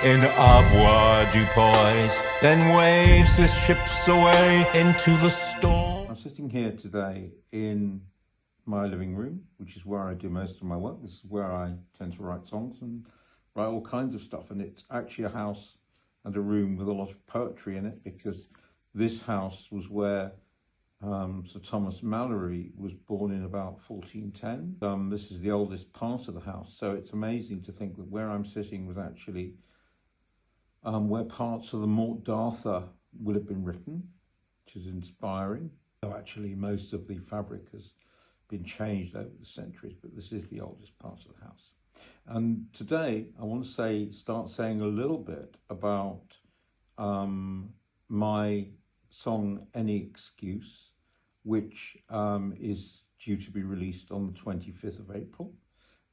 in au revoir du poise, then waves his ships away into the storm. I'm sitting here today in my living room, which is where I do most of my work. This is where I tend to write songs and write all kinds of stuff, and it's actually a house and a room with a lot of poetry in it, because this house was where Sir Thomas Malory was born in about 1410. This is the oldest part of the house, so it's amazing to think that where I'm sitting was actually where parts of the Morte d'Arthur would have been written, which is inspiring. So actually most of the fabric has been changed over the centuries, but this is the oldest part of the house. And today I want to start saying a little bit about my song Any Excuse, which is due to be released on the 25th of April.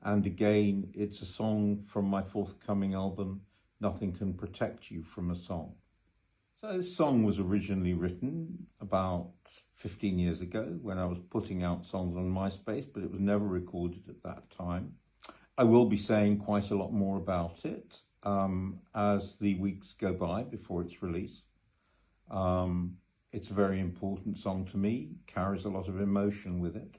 And again, it's a song from my forthcoming album, Nothing Can Protect You from a Song. So this song was originally written about 15 years ago when I was putting out songs on MySpace, but it was never recorded at that time. I will be saying quite a lot more about it as the weeks go by before it's released. It's a very important song to me, carries a lot of emotion with it.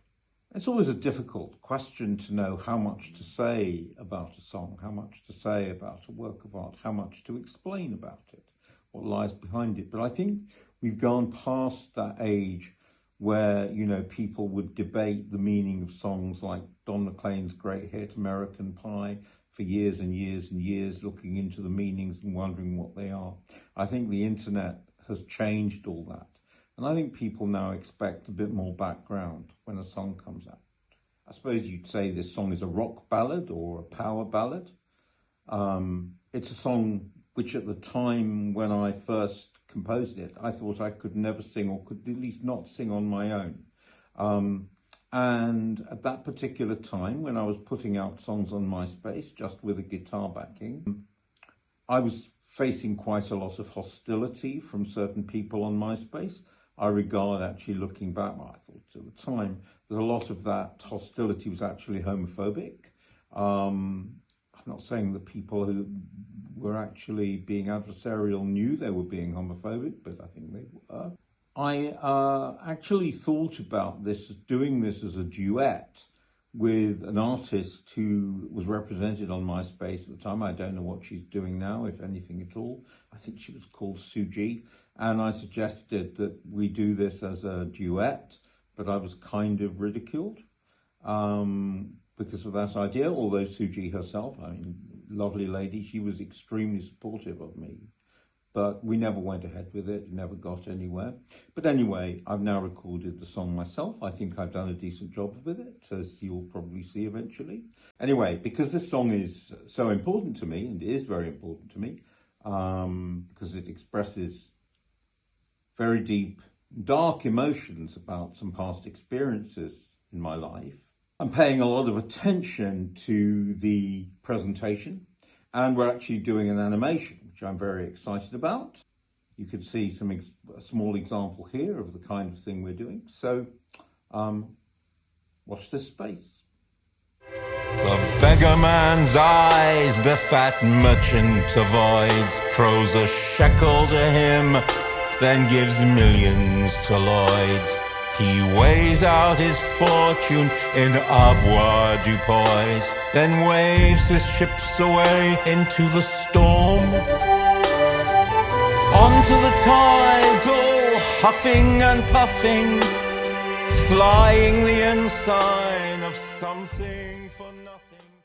It's always a difficult question to know how much to say about a song, how much to say about a work of art, how much to explain about it, what lies behind it. But I think we've gone past that age where, you know, people would debate the meaning of songs like Don McLean's great hit, American Pie, for years and years and years, looking into the meanings and wondering what they are. I think the internet has changed all that. And I think people now expect a bit more background when a song comes out. I suppose you'd say this song is a rock ballad or a power ballad. It's a song which at the time when I first composed it, I thought I could never sing, or could at least not sing on my own. And at that particular time, when I was putting out songs on MySpace, just with a guitar backing, I was facing quite a lot of hostility from certain people on MySpace. I regard, actually looking back, I thought at the time, that a lot of that hostility was actually homophobic. I'm not saying that people who were actually being adversarial knew they were being homophobic, but I think they were. I actually thought about doing this as a duet with an artist who was represented on MySpace at the time. I don't know what she's doing now, if anything at all. I think she was called Suji. And I suggested that we do this as a duet, but I was kind of ridiculed because of that idea, although Suji herself, I mean, lovely lady, she was extremely supportive of me. But we never went ahead with it, never got anywhere. But anyway, I've now recorded the song myself. I think I've done a decent job with it, as you'll probably see eventually. Anyway, because this song is so important to me, and it is very important to me, because it expresses very deep, dark emotions about some past experiences in my life. I'm paying a lot of attention to the presentation, and we're actually doing an animation, which I'm very excited about. You can see a small example here of the kind of thing we're doing. So watch this space. The beggar man's eyes, the fat merchant avoids, throws a shekel to him, then gives millions to Lloyd's. He weighs out his fortune in au revoir du poise, then waves his ships away into the storm. Onto the tide, all huffing and puffing, flying the ensign of something for nothing.